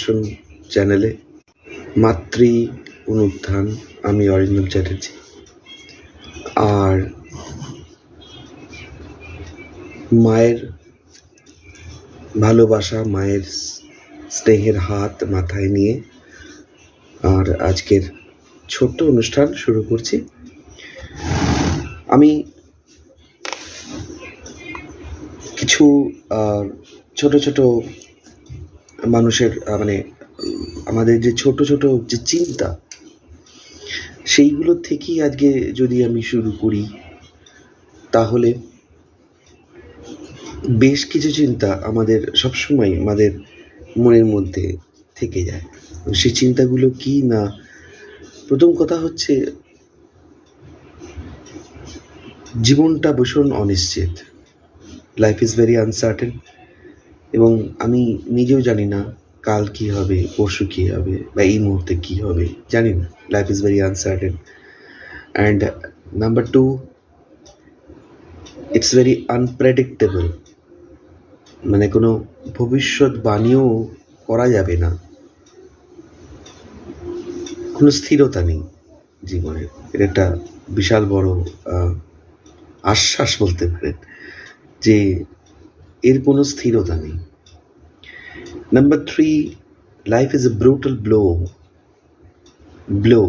দর্শন চ্যানেলে মাতৃ অনুত্থান। আমি অরিন্দম চ্যাটার্জি। আর মায়ের ভালোবাসা, মায়ের স্নেহের হাত মাথায় নিয়ে আর আজকের ছোট্ট অনুষ্ঠান শুরু করছি। আমি কিছু ছোট ছোট মানুষের আমাদের যে ছোট ছোট যে চিন্তা, সেইগুলোর থেকেই আজকে যদি আমি শুরু করি, তাহলে বেশ কিছু চিন্তা আমাদের সবসময় আমাদের মনের মধ্যে থেকে যায়। সেই চিন্তাগুলো কি না, প্রথম কথা হচ্ছে জীবনটা ভীষণ অনিশ্চিত। Life is very uncertain. এবং আমি নিজেও জানি না কাল কি হবে, পরশু কি হবে, বা এই মুহূর্তে কি হবে, জানি না। Life is very uncertain. And number two, it's very unpredictable. মানে কোনো ভবিষ্যৎবাণীও করা যাবে না, কোনো স্থিরতা নেই জীবনের। এটা একটা বিশাল বড় আশ্বাস বলতে পারেন যে এর কোনো স্থিরতা নেই। Number three, life is a brutal blow.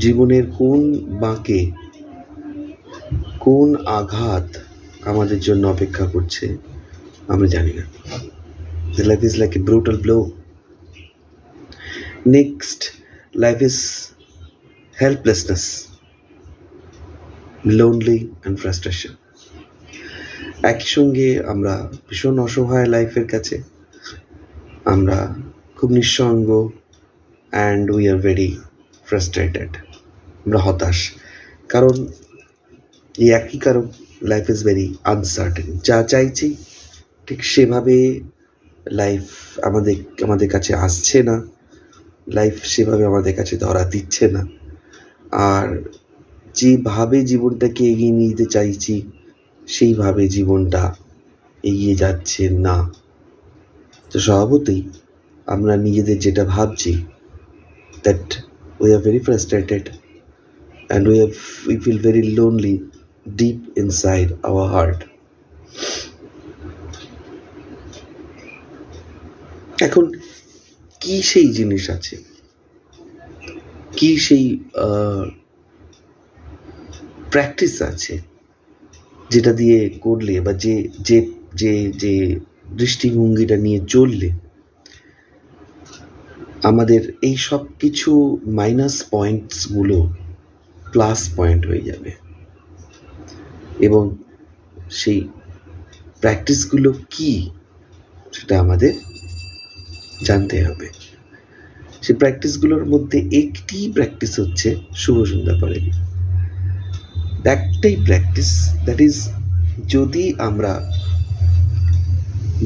জীবনের কোন বাঁকে, কোন আঘাত আমাদের জন্য অপেক্ষা করছে আমরা জানি না। Life is like a brutal blow. Next, life is helplessness, lonely and frustration. একই সঙ্গে আমরা ভীষণ অসহায় লাইফের কাছে, আমরা খুব নিঃসঙ্গ, and we are very frustrated. আমরা হতাশ, কারণ এই একই কারণ, লাইফ ইজ ভেরি আনসার্টেন। যা চাইছি ঠিক সেভাবে লাইফ আমাদের কাছে আসছে না, লাইফ সেভাবে আমাদের কাছে ধরা দিচ্ছে না। আর যেভাবে জীবনটাকে এগিয়ে নিয়ে যেতে চাইছি, সেইভাবে জীবনটা এগিয়ে যাচ্ছে না। তো স্বভাবতই আমরা নিজেদের যেটা ভাবছি, that we are very frustrated and we feel very lonely deep inside our heart. এখন কি সেই জিনিস আছে, কি সেই প্র্যাকটিস আছে, যেটা দিয়ে করলে বা যে যে যে যে দৃষ্টিভঙ্গিটা নিয়ে চললে আমাদের এই সব কিছু মাইনাস পয়েন্টসগুলো প্লাস পয়েন্ট হয়ে যাবে। এবং সেই প্র্যাকটিসগুলো কি, সেটা আমাদের জানতে হবে। সেই প্র্যাকটিসগুলোর মধ্যে একটি প্র্যাকটিস হচ্ছে শুভ সন্ধ্যা পড়েনি। একটাই প্র্যাকটিস, দ্যাট ইজ, যদি আমরা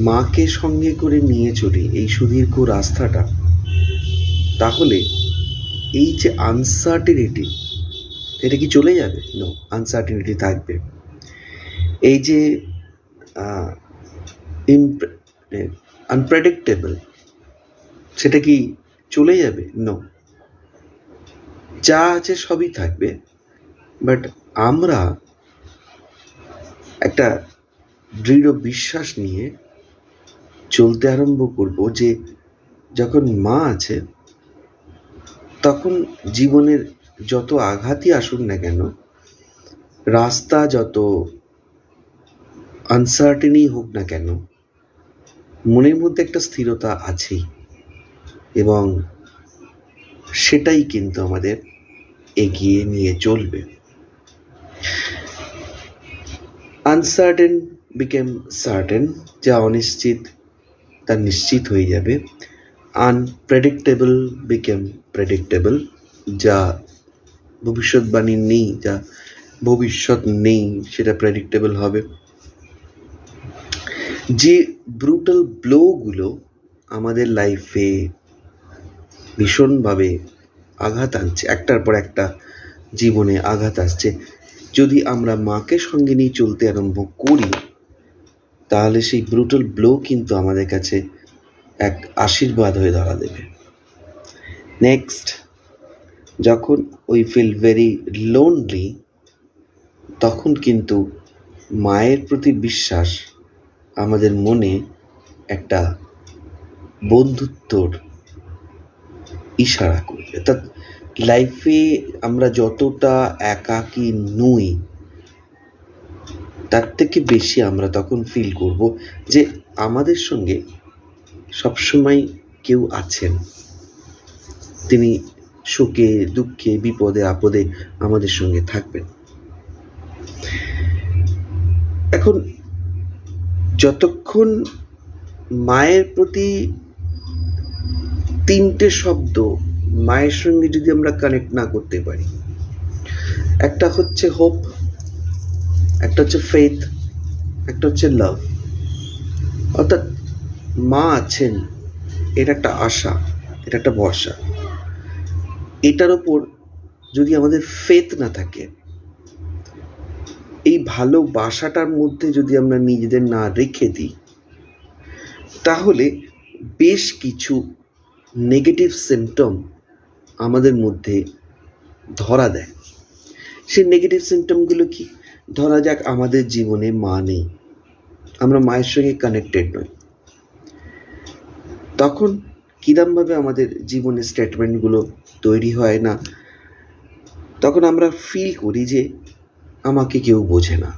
মাকে সঙ্গে করে নিয়ে চলি এই সুদীর্ঘ রাস্তাটা, তাহলে এই যে আনসার্টেনিটি, এটা কি চলে যাবে? নো, আনসার্টেনিটি থাকবে। এই যে আনপ্রেডিক্টেবল, সেটা কি চলে যাবে? নো, যা আছে সবই থাকবে। বাট আমরা একটা দৃঢ় বিশ্বাস নিয়ে চলতে আরম্ভ করব যে যখন মা আছে, তখন জীবনের যত আঘাতই আসুক না কেন, রাস্তা যত আনসার্টেনই হোক না কেন, মনের মধ্যে একটা স্থিরতা আছেই। এবং সেটাই কিন্তু আমাদের এগিয়ে নিয়ে চলবে। আনসার্টেন বিকেম সার্টেন, যা অনিশ্চিত তা নিশ্চিত হয়ে যাবে। আনপ্রেডিক্টেবল বিকেম প্রেডিক্টেবল, যা ভবিষ্যৎবাণী নেই, যা ভবিষ্যৎ নেই, সেটা প্রেডিক্টেবল হবে। যে ব্রুটাল ব্লোগুলো আমাদের লাইফে ভীষণভাবে আঘাত আনছে, একটার পর একটা জীবনে আঘাত আসছে, যদি আমরা মাকে সঙ্গে নিয়ে চলতে আরম্ভ করি, তাহলে সেই ব্রুটাল ব্লো কিন্তু আমাদের কাছে এক আশীর্বাদ হয়ে ধরা দেবে। নেক্সট, যখন উই ফিল ভেরি লোনলি, তখন কিন্তু মায়ের প্রতি বিশ্বাস আমাদের মনে একটা বন্ধুত্বর ইশারা করবে। অর্থাৎ লাইফে আমরা যতটা একাকী নই, তার থেকে বেশি আমরা তখন ফিল করব যে আমাদের সঙ্গে সবসময় কেউ আছেন। তিনি সুখে দুঃখে বিপদে আপদে আমাদের সঙ্গে থাকবেন। এখন যতক্ষণ মায়ের প্রতি তিনটে শব্দ মায়ের সঙ্গে যদি আমরা কানেক্ট না করতে পারি, একটা হচ্ছে হোপ, একটা হচ্ছে ফেথ, একটা হচ্ছে লাভ। অর্থাৎ মা আছেন, এটা একটা আশা, এটা একটা ভরসা। এটার ওপর যদি আমাদের ফেথ না থাকে, এই ভালোবাসাটার মধ্যে যদি আমরা নিজেদের না রেখে দিই, তাহলে বেশ কিছু নেগেটিভ সিমটম আমাদের মধ্যে ধরা দেয়। সেই নেগেটিভ সিমটমগুলো কি? ধরা যাক আমাদের জীবনে মা নেই, আমরা মায়ের সঙ্গে কানেক্টেড নই, তখন কিরমভাবে আমাদের জীবনের স্টেটমেন্টগুলো তৈরি হয় না? তখন আমরা ফিল করি যে আমাকে কেউ বোঝে না।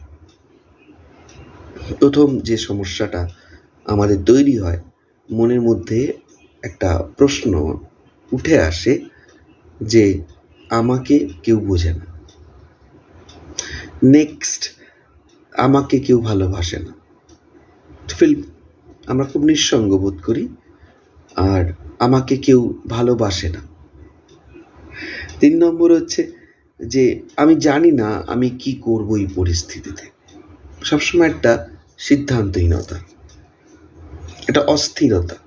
প্রথম যে সমস্যাটা আমাদের তৈরি হয়, মনের মধ্যে একটা প্রশ্ন উঠে আসে যে আমাকে কেউ বোঝে না। নেক্সট, আমাকে কেউ ভালোবাসে না। আমরা খুব নিঃসঙ্গ বোধ করি, আর আমাকে কেউ ভালোবাসে না। 3 নম্বর হচ্ছে যে আমি জানি না আমি কি করব এই পরিস্থিতিতে। সবসময় একটা সিদ্ধান্তহীনতা, একটা অস্থিরতা,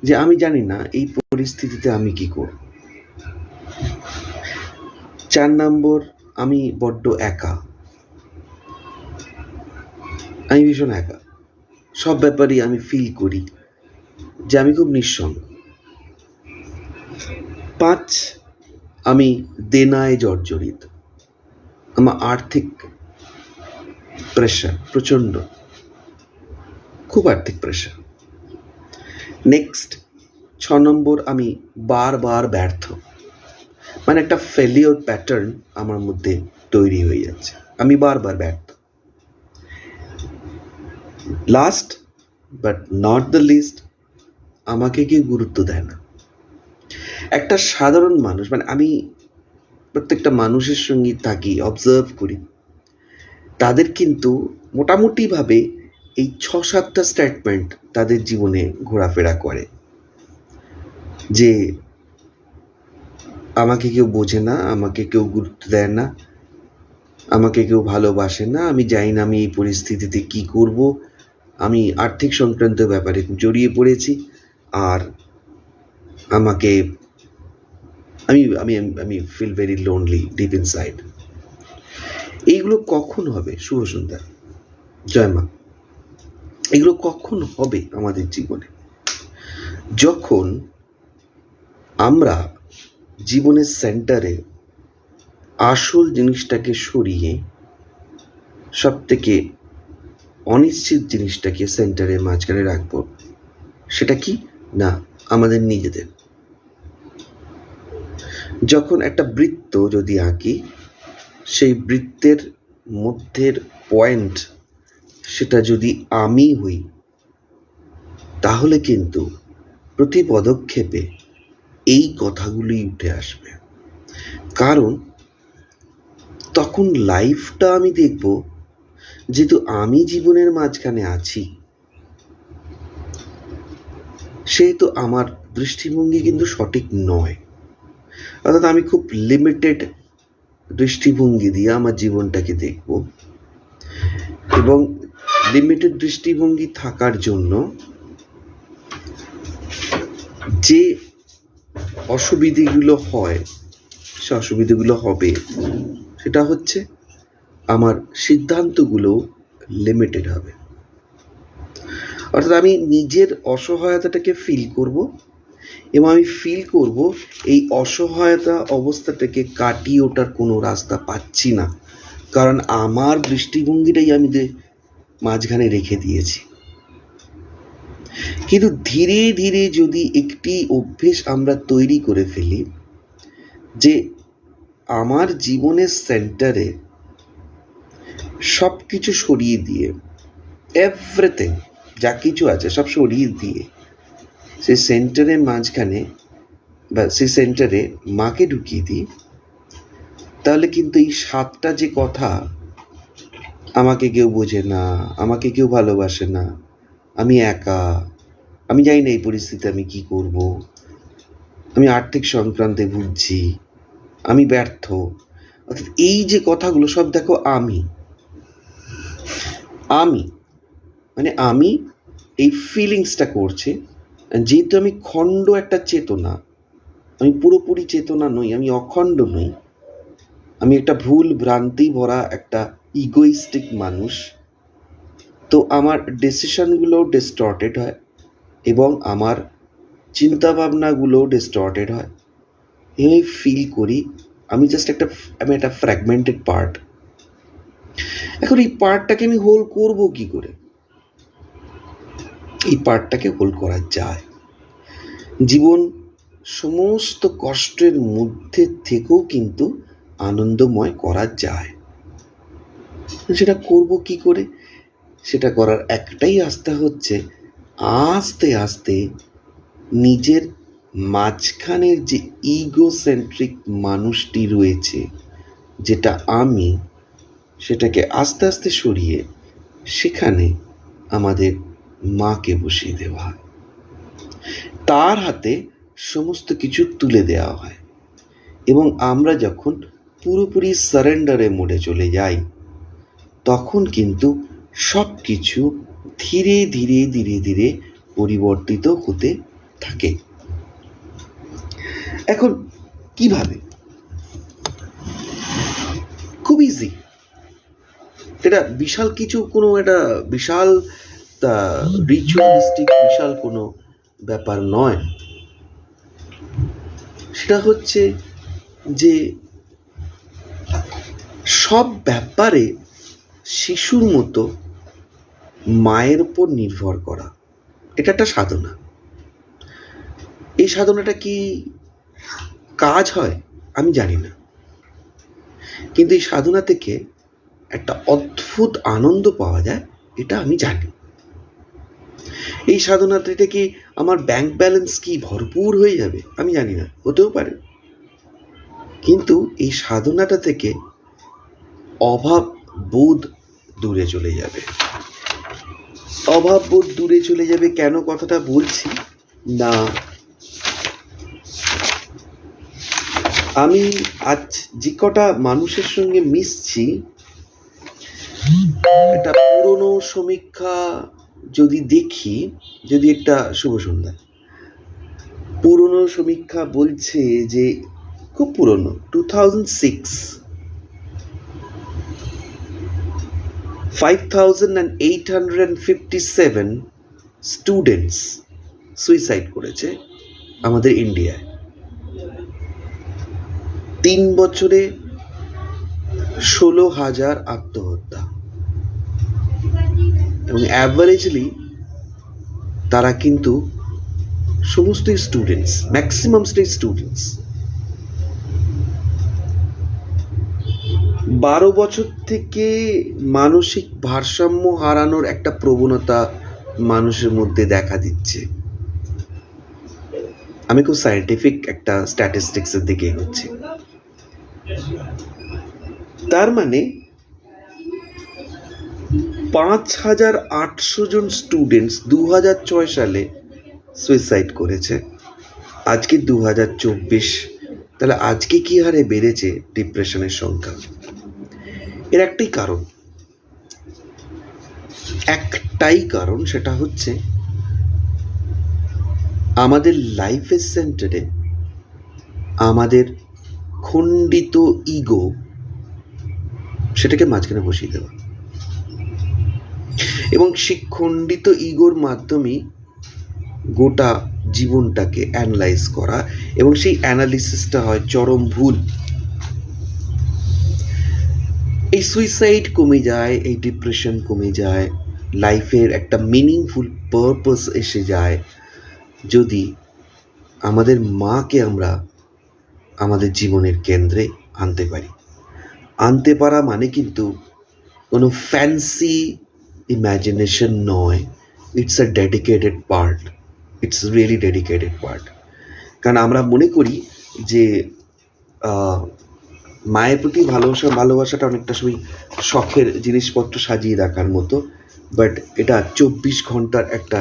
যে আমি জানি না এই পরিস্থিতিতে আমি কি করব। 4 নম্বর, আমি বড্ড একা, আমি ভীষণ একা। সব ব্যাপারেই আমি ফিল করি যে আমি খুব নিঃসঙ্গ। 5, আমি দেনায় জর্জরিত, আমার আর্থিক প্রেশার প্রচণ্ড, খুব আর্থিক প্রেশার। নেক্সট 6 নম্বর, আমি বারবার ব্যর্থ, মানে একটা ফেলিওর প্যাটার্ন আমার মধ্যে তৈরি হয়ে যাচ্ছে, আমি বারবার ব্যর্থ। Last but not the least, আমাকে কেউ গুরুত্ব দেয় না। একটা সাধারণ মানুষ, মানে আমি প্রত্যেকটা মানুষের সঙ্গে থাকি, অবজার্ভ করি, তাদের কিন্তু মোটামুটিভাবে এই 6-7টা স্টেটমেন্ট তাদের জীবনে ঘোরাফেরা করে, যে আমাকে কেউ বোঝে না, আমাকে কেউ গুরুত্ব দেয় না, আমাকে কেউ ভালোবাসে না, আমি জানি না আমি এই পরিস্থিতিতে কি করব, আমি আর্থিক সংক্রান্ত ব্যাপারে জড়িয়ে পড়েছি, আর আমাকে আমি আমি আমি feel very lonely deep inside. এইগুলো কখন হবে? শুভ সন্ধ্যা, জয় মা। এগুলো কখন হবে আমাদের জীবনে? যখন আমরা জীবনের সেন্টারে আসল জিনিসটাকে সরিয়ে সব থেকে অনিশ্চিত জিনিসটাকে সেন্টারের মাঝখানে রাখবো। সেটা কি না? আমাদের নিজেদের। যখন একটা বৃত্ত যদি আঁকি, সেই বৃত্তের মধ্যের পয়েন্ট সেটা যদি আমি হই, তাহলে কিন্তু প্রতি পদক্ষেপে এই কথাগুলোই উঠে আসবে। কারণ তখন লাইফটা আমি দেখব, যেহেতু আমি জীবনের মাঝখানে আছি, সেহেতু আমার দৃষ্টিভঙ্গি কিন্তু সঠিক নয়। অর্থাৎ আমি খুব লিমিটেড দৃষ্টিভঙ্গি দিয়ে আমার জীবনটাকে দেখব, এবং লিমিটেড দৃষ্টিভঙ্গি থাকার জন্য যে অসুবিধেগুলো হয়, সে অসুবিধেগুলো হবে। সেটা হচ্ছে আমার সিদ্ধান্তগুলো লিমিটেড হবে। অর্থাৎ আমি নিজের অসহায়তাটাকে ফিল করব এবং আমি ফিল করব এই অসহায়তা অবস্থাটাকে কাটিয়ে ওঠার কোনো রাস্তা পাচ্ছি না, কারণ আমার দৃষ্টিভঙ্গিটাই আমি মাঝখানে রেখে দিয়েছি। কিন্তু ধীরে ধীরে যদি একটি অভ্যেস আমরা তৈরি করে ফেলি যে আমার জীবনের সেন্টারে সব কিছু সরিয়ে দিয়ে, এভরিথিং যা কিছু আছে সব সরিয়ে দিয়ে সেই সেন্টারের মাঝখানে বা সেই সেন্টারে মাকে ঢুকিয়ে দিই, তাহলে কিন্তু এই 7টা যে কথা, আমাকে কেউ বোঝে না, আমাকে কেউ ভালোবাসে না, আমি একা, আমি জানি না এই পরিস্থিতিতে আমি কি করব, আমি আর্থিক সংক্রান্তে ভুগছি, আমি ব্যর্থ, অর্থাৎ এই যে কথাগুলো সব দেখো আমি মানে আমি এই ফিলিংসটা করছে। যেহেতু আমি খণ্ড একটা চেতনা, আমি পুরোপুরি চেতনা নই, আমি অখণ্ড নই, আমি একটা ভুল ভ্রান্তি ভরা একটা ইগোইস্টিক মানুষ, তো আমার ডিসিশনগুলোও ডিস্টর্টেড হয় এবং আমার চিন্তাভাবনাগুলোও ডিস্টর্টেড হয়। আমি ফিল করি আমি একটা ফ্র্যাগমেন্টেড পার্ট। এখন এই পার্টটাকে আমি হোল করব কি করে? এই পার্টটাকে হোল করা যায় জীবন সমস্ত কষ্টের মধ্যে থেকেও কিন্তু আনন্দময় করা যায়। সেটা করব কি করে? সেটা করার একটাই রাস্তা হচ্ছে আস্তে আস্তে নিজের মাঝখানের যে ইগোসেন্ট্রিক মানুষটি রয়েছে, যেটা আমি, সেটাকে আস্তে আস্তে সরিয়ে সেখানে আমাদের মাকে বসিয়ে দেওয়া হয়, তার হাতে সমস্ত কিছু তুলে দেওয়া হয় এবং আমরা যখন পুরোপুরি সারেন্ডারে মোডে চলে যাই, তখন কিন্তু সব কিছু ধীরে ধীরে ধীরে ধীরে পরিবর্তিত হতে থাকে। এখন কিভাবে? খুব ইজি, এটা বিশাল কিছু, কোনো একটা বিশাল রিচুয়ালিস্টিক বিশাল কোনো ব্যাপার নয়। সেটা হচ্ছে যে সব ব্যাপারে শিশুর মতো মায়ের উপর নির্ভর করা, এটা একটা সাধনা। এই সাধনাটা কি কাজ হয় আমি জানি না, কিন্তু এই সাধনা থেকে একটা অদ্ভুত আনন্দ পাওয়া যায় এটা আমি জানি। এই সাধনাটা কি আমার ব্যাংক ব্যালেন্স কি ভরপুর হয়ে যাবে আমি জানি না, হতেও পারে, কিন্তু এই সাধনাটা থেকে অভাব বোধ দূরে চলে যাবে। অভাব বোধ দূরে চলে যাবে কেন কথাটা বলছি না, আমি আজ যে কটা মানুষের সঙ্গে মিশছি, একটা পুরনো সমীক্ষা যদি দেখি, যদি একটা শুভ সন্ধ্যা, পুরনো সমীক্ষা বলছে যে খুব পুরনো 2006 5857 স্টুডেন্টস সুইসাইড করেছে আমাদের ইন্ডিয়ায়। 3 বছরে 16,000 আত্মহত্যা, এবং অ্যাভারেজলি তারা কিন্তু সমস্ত স্টুডেন্টস, ম্যাক্সিমাম স্টুডেন্টস 12 বছর থেকে মানসিক ভারসাম্য হারানোর একটা প্রবণতা মানুষের মধ্যে দেখা দিচ্ছে। আমি খুব সায়েন্টিফিক একটা স্ট্যাটিস্টিক্সের দিকে এগোচ্ছি। তার মানে 5,800 জন স্টুডেন্টস 2006 সালে সুইসাইড করেছে, আজকে 2024, তাহলে আজকে কি হারে বেড়েছে ডিপ্রেশনের সংখ্যা? এর একটাই কারণ, সেটা হচ্ছে আমাদের লাইফের সেন্টারে আমাদের খণ্ডিত ইগো, সেটাকে মাঝখানে বসিয়ে দেওয়া। এবং সেই খণ্ডিত ইগোর মাধ্যমেই গোটা জীবনটাকে অ্যানালাইজ করা, এবং সেই অ্যানালিসিসটা হয় চরম ভুল। এই সুইসাইড কমে যায়, এই ডিপ্রেশন কমে যায়, লাইফের একটা মিনিংফুল পারপাস এসে যায় যদি আমাদের মাকে আমরা আমাদের জীবনের কেন্দ্রে আনতে পারি। আনতে পারা মানে কিন্তু কোনো ফ্যান্সি ইম্যাজিনেশন নয়, it's a dedicated part, it's really dedicated part. কারণ আমরা মনে করি যে মায়ের প্রতি ভালোবাসাটা অনেকটা সময় শখের জিনিসপত্র সাজিয়ে রাখার মতো, বাট এটা 24 ঘন্টার একটা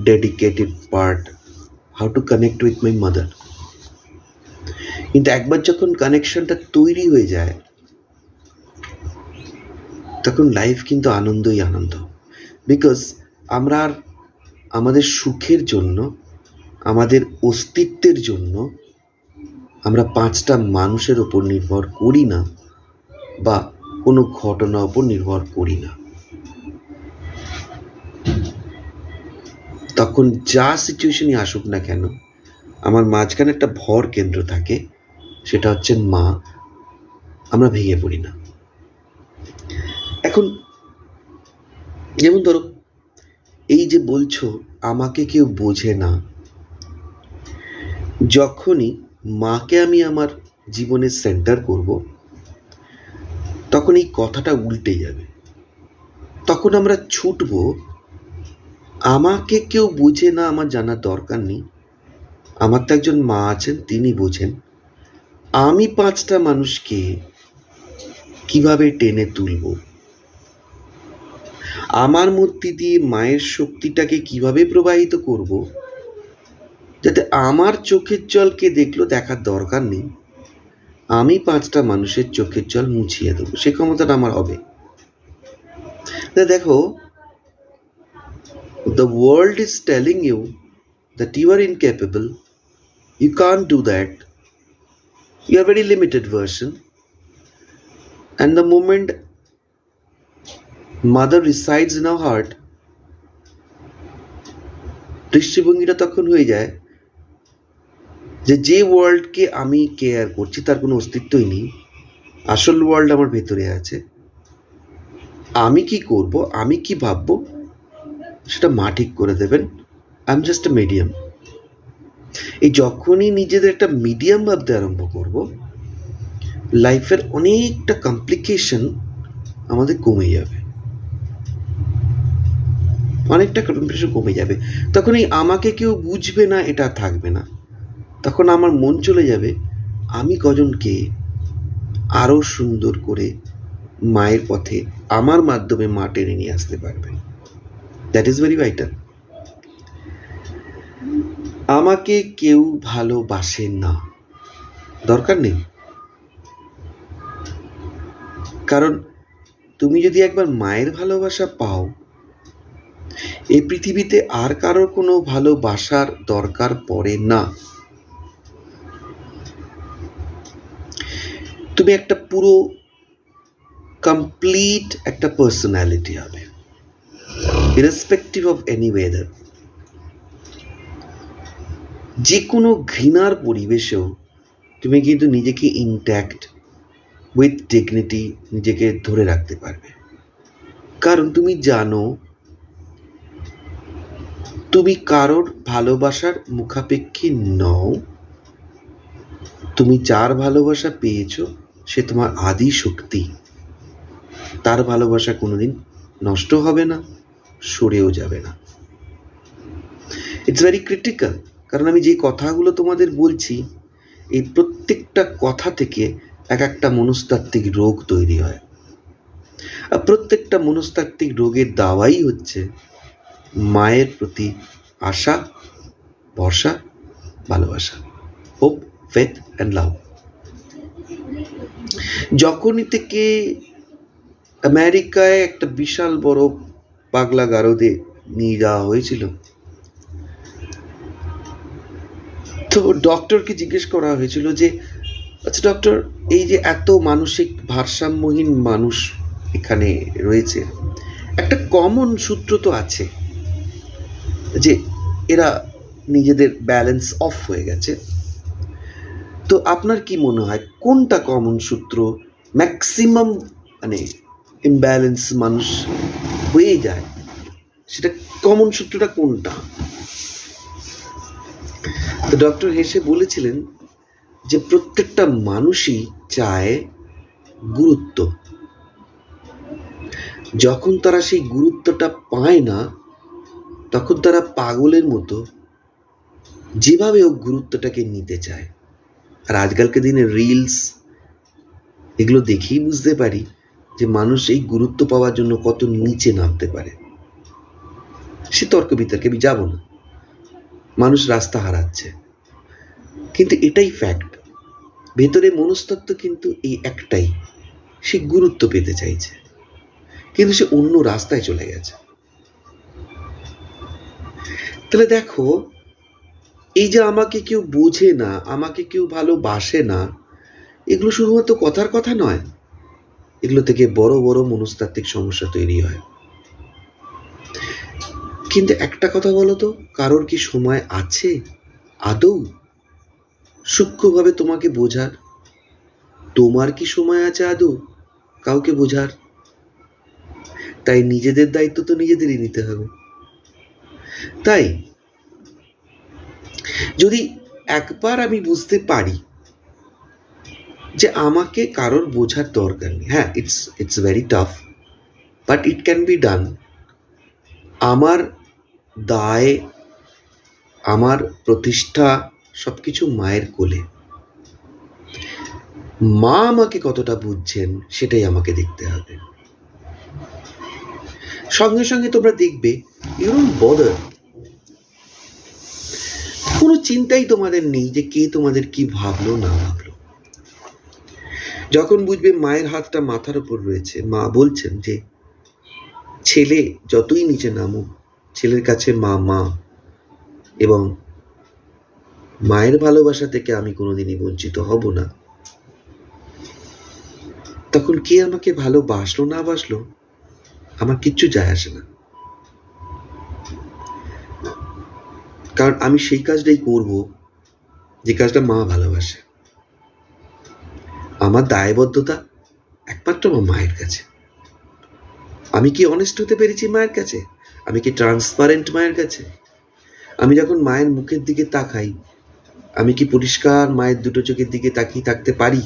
dedicated part, how to connect with my mother. কিন্তু একবার যখন কানেকশনটা তৈরি হয়ে যায় তখন লাইফ কিন্তু আনন্দই আনন্দ। বিকজ আমরা আর আমাদের সুখের জন্য, আমাদের অস্তিত্বের জন্য আমরা 5টা মানুষের ওপর নির্ভর করি না, বা কোনো ঘটনার ওপর নির্ভর করি না। তখন যা সিচুয়েশনই আসুক না কেন, আমার মাঝখানে একটা ভর কেন্দ্র থাকে, সেটা হচ্ছে মা। আমরা ভেঙে পড়ি না। এখন যেমন ধরো, এই যে বলছো আমাকে কেউ বোঝে না, যখনই মাকে আমি আমার জীবনের সেন্টার করব, তখন এই কথাটা উল্টে যাবে। তখন আমরা ছুটব, আমাকে কেউ বোঝে না, আমার জানার দরকার নেই, আমার তো একজন মা আছেন, তিনি বোঝেন। আমি 5টা মানুষকে কিভাবে টেনে তুলব, আমার মধ্যে দিয়ে মায়ের শক্তিটাকে কিভাবে প্রবাহিত করব, যাতে আমার চোখের জলকে দেখলো দেখার দরকার নেই, আমি 5টা মানুষের চোখের জল মুছিয়ে দেবো, সে ক্ষমতাটা আমার হবে। দেখো, the world is telling you that you are incapable, you can't do that, you are very limited version, and the moment mother resides in our heart, দৃষ্টিভঙ্গিটা তখন হয়ে যায় যে ওয়ার্ল্ডকে আমি কেয়ার করছি তার কোনো অস্তিত্বই নেই, আসল ওয়ার্ল্ড আমার ভেতরে আছে। আমি কি করব, আমি কি ভাববো, সেটা মা ঠিক করে দেবেন। I am just a medium. এই যখনই নিজেদের একটা মিডিয়াম ভাবতে আরম্ভ করব, লাইফের অনেকটা কমপ্লিকেশন আমাদের কমে যাবে, অনেকটা কমপ্লিকেশন কমে যাবে। তখন এই আমাকে কেউ বুঝবে না এটা থাকবে না। তখন আমার মন চলে যাবে আমি কজনকে আরো সুন্দর করে মায়ের পথে আমার মাধ্যমে মা টেনে নিয়ে আসতে পারবে। That is very vital. আমাকে কেউ ভালোবাসে না, দরকার নেই। কারণ তুমি যদি একবার মায়ের ভালোবাসা পাও, এই পৃথিবীতে আর কারোর কোনো ভালোবাসার দরকার পড়ে না। তুমি একটা পুরো কমপ্লিট একটা পার্সোনালিটি হবে, ইরেসপেক্টিভ অফ এনি ওয়েদার। যে কোনো ঘৃণার পরিবেশেও তুমি কিন্তু নিজেকে ইনট্যাক্ট উইথ ডিগনিটি নিজেকে ধরে রাখতে পারবে। কারণ তুমি জানো তুমি কারোর ভালোবাসার মুখাপেক্ষী নও। তুমি যার ভালোবাসা পেয়েছো সে তোমার আদি শক্তি, তার ভালোবাসা কোনোদিন নষ্ট হবে না, সরেও যাবে না। It's very critical. কারণ আমি যে কথাগুলো তোমাদের বলছি, এই প্রত্যেকটা কথা থেকে এক একটা মনস্তাত্ত্বিক রোগ তৈরি হয়, আর প্রত্যেকটা মনস্তাত্ত্বিক রোগের দাওয়াই হচ্ছে মায়ের প্রতি আশা, ভরসা, ভালোবাসা, হোপ, ফেথ অ্যান্ড লাভ। যখনই থেকে আমেরিকায় একটা বিশাল বড় পাগলা গারদে নিয়ে যাওয়া হয়েছিল, তো ডক্টরকে জিজ্ঞেস করা হয়েছিল যে আচ্ছা ডক্টর, এই যে এত মানসিক ভারসাম্যহীন মানুষ এখানে রয়েছে, একটা কমন সূত্র তো আছে যে এরা নিজেদের ব্যালেন্স অফ হয়ে গেছে। তো আপনার কি মনে হয় কোনটা কমন সূত্র? ম্যাক্সিমাম মানে ইমব্যালেন্স মানুষ হয়ে যায়, সেটা কমন সূত্রটা কোনটা? তো ডক্টর হেসে বলেছিলেন যে প্রত্যেকটা মানুষই চায় গুরুত্ব। যখন তারা সেই গুরুত্বটা পায় না, তখন তারা পাগলের মতো যেভাবে হোক গুরুত্বটাকে নিতে চায়। আর আজকালকার দিনে রিলস এগুলো দেখেই বুঝতে পারি যে মানুষ এই গুরুত্ব পাওয়ার জন্য কত নিচে নামতে পারে। সে তর্ক বিতর্কে আমি যাব না, মানুষ রাস্তা হারাচ্ছে, কিন্তু এটাই ফ্যাক্ট। ভেতরে মনস্তত্ত্ব কিন্তু এই একটাই, সে গুরুত্ব পেতে চাইছে, কিন্তু সে অন্য রাস্তায় চলে গেছে। তাহলে দেখো, এই যে আমাকে কেউ বোঝে না, আমাকে কেউ ভালোবাসে না, এগুলো শুধুমাত্র কথার কথা নয়, এগুলো থেকে বড় বড় মনস্তাত্ত্বিক সমস্যা তৈরি হয়। কিন্তু একটা কথা বলো তো, কারোর কি সময় আছে আদৌ সূক্ষ্মভাবে তোমাকে বোঝার? তোমার কি সময় আছে আদৌ কাউকে বোঝার? তাই নিজেদের দায়িত্ব তো নিজেদেরই নিতে হবে। তাই যদি একবার আমি বুঝতে পারি যে আমাকে কারোর বোঝার দরকার নেই, হ্যাঁ, it's very tough, but it can be done. আমার দায়, আমার প্রতিষ্ঠা সবকিছু মায়ের কোলে। মা আমাকে কতটা বুঝছেন সেটাই আমাকে দেখতে হবে। সঙ্গে সঙ্গে তোমরা দেখবে ইউ ডোন্ট বদার, কোনো চিন্তাই তোমাদের নেই যে কে তোমাদের কি ভাবলো না ভাবলো। যখন বুঝবে মায়ের হাতটা মাথার উপর রয়েছে, মা বলছেন যে ছেলে যতই নিচে নামুক, ছেলের কাছে মা মা, এবং মায়ের ভালোবাসা থেকে আমি কোনোদিনই বঞ্চিত হব না, তখন কে আমাকে ভালোবাসলো না বাসলো আমার কিচ্ছু যায় আসে না। কারণ আমি সেই কাজটাই করব যে কাজটা মা ভালোবাসে। আমার দায়বদ্ধতা একমাত্র আমার মায়ের কাছে। আমি কি অনেস্ট হতে পেরেছি মায়ের কাছে? আমি কি ট্রান্সপারেন্ট মায়ের কাছে? আমি যখন মায়ের মুখের দিকে তাকাই, আমি কি পরিষ্কার মায়ের দুটো চোখের দিকে তাকিয়ে থাকতে পারি,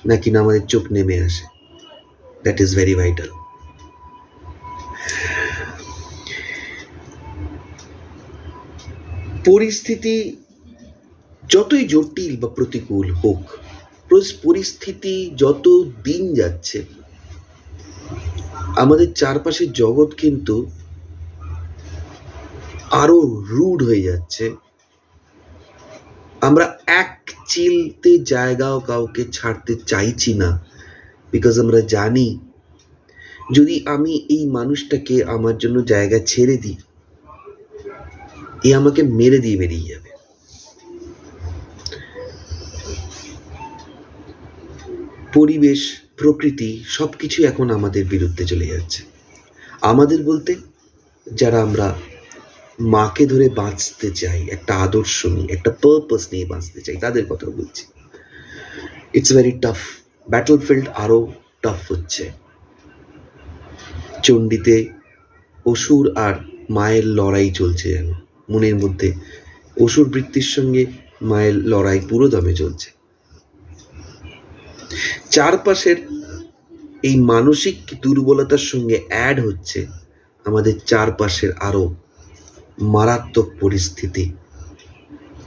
নাকি না আমাদের চোখ নেমে আসে? That is very vital. পরিস্থিতি যতই জটিল বা প্রতিকূল হোক, পরিস্থিতি যত দিন যাচ্ছে, আমাদের চারপাশের জগৎ কিন্তু আরো রুড হয়ে যাচ্ছে। আমরা এক চিলতে জায়গাও কাউকে ছাড়তে চাইছি না, বিকজ আমরা জানি যদি আমি এই মানুষটাকে আমার জন্য জায়গা ছেড়ে দিই, এ আমাকে মেরে দিয়ে বেরিয়ে যাবে। পরিবেশ, প্রকৃতি সবকিছু এখন আমাদের বিরুদ্ধে চলে যাচ্ছে। আমাদের বলতে যারা আমরা মাকে ধরে বাঁচতে চাই, একটা আদর্শ নিয়ে, একটা পারপাস নিয়ে বাঁচতে চাই, তাদের কথা বলছি। It's very tough. ব্যাটলফিল্ড আরো টাফ হচ্ছে। চণ্ডীতে অসুর আর মায়ের লড়াই চলছে, যেন মনের মধ্যে অসুর বৃত্তির সঙ্গে মায়ের লড়াই পুরো দমে চলছে। চারপাশের এই মানসিক দুর্বলতার সঙ্গে অ্যাড হচ্ছে আমাদের চারপাশের আরো মারাত্মক পরিস্থিতি,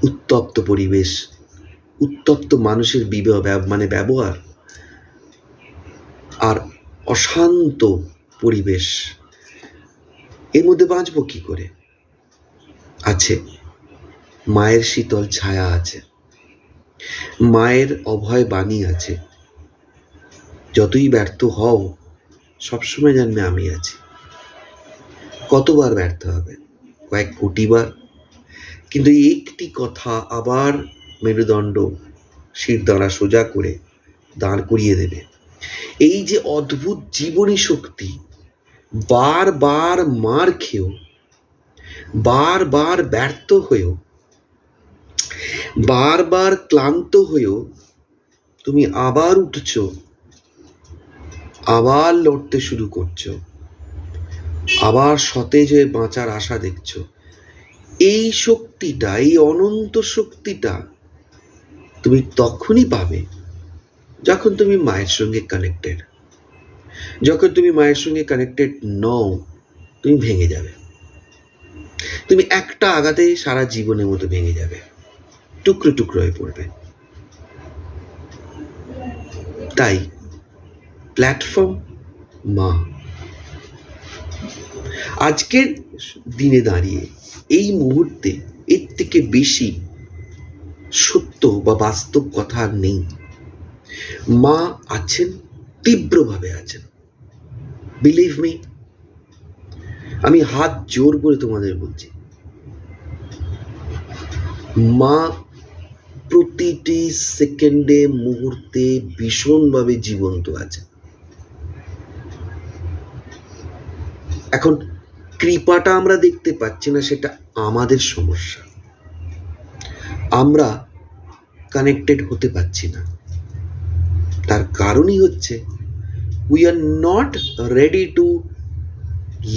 উত্তপ্ত পরিবেশ, উত্তপ্ত মানুষের ব্যবহার, আর অশান্ত পরিবেশ। এর মধ্যে বাঁচবো কি করে? আছে মায়ের শীতল ছায়া, আছে মায়ের অভয় বাণী, আছে যতই ব্যর্থ হও সবসময় জানবে আমি আছি। কতবার ব্যর্থ হবে? কয়েক কোটি বার। কিন্তু একটি কথা আবার মেরুদণ্ড শিরদাঁড়া সোজা করে দাঁড় করিয়ে দেবে। এই যে অদ্ভুত জীবনী শক্তি, বারবার মার খেয়েও, বারবার ব্যর্থ হয়েও, বারবার ক্লান্ত হয়েও তুমি আবার উঠছো, আবার লড়তে শুরু করছো, আবার সতেজ হয়ে বাঁচার আশা দেখছো। এই শক্তিটা, এই অনন্ত শক্তিটা তুমি তখনই পাবে যখন তুমি মায়ের সঙ্গে কানেক্টেড। যখন তুমি মায়ের সঙ্গে কানেক্টেড নও, তুমি ভেঙে যাবে। তুমি একটা আঘাতেই সারা জীবনের মতো ভেঙে যাবে, টুকরো টুকরো হয়ে পড়বে। তাই প্ল্যাটফর্ম মা। আজকের দিনে দাঁড়িয়ে এই মুহূর্তে এর থেকে বেশি সত্য বা বাস্তব কথা আর নেই। মা আছেন, তীব্রভাবে আছেন। বিলিভ মি, আমি হাত জোর করে তোমাদের বলছি, মা প্রতিটি সেকেন্ডে, মুহূর্তে ভীষণভাবে জীবন্ত আছে। এখন কৃপাটা আমরা দেখতে পাচ্ছি না, সেটা আমাদের সমস্যা। আমরা কানেক্টেড হতে পারছি না, তার কারণই হচ্ছে we are not ready to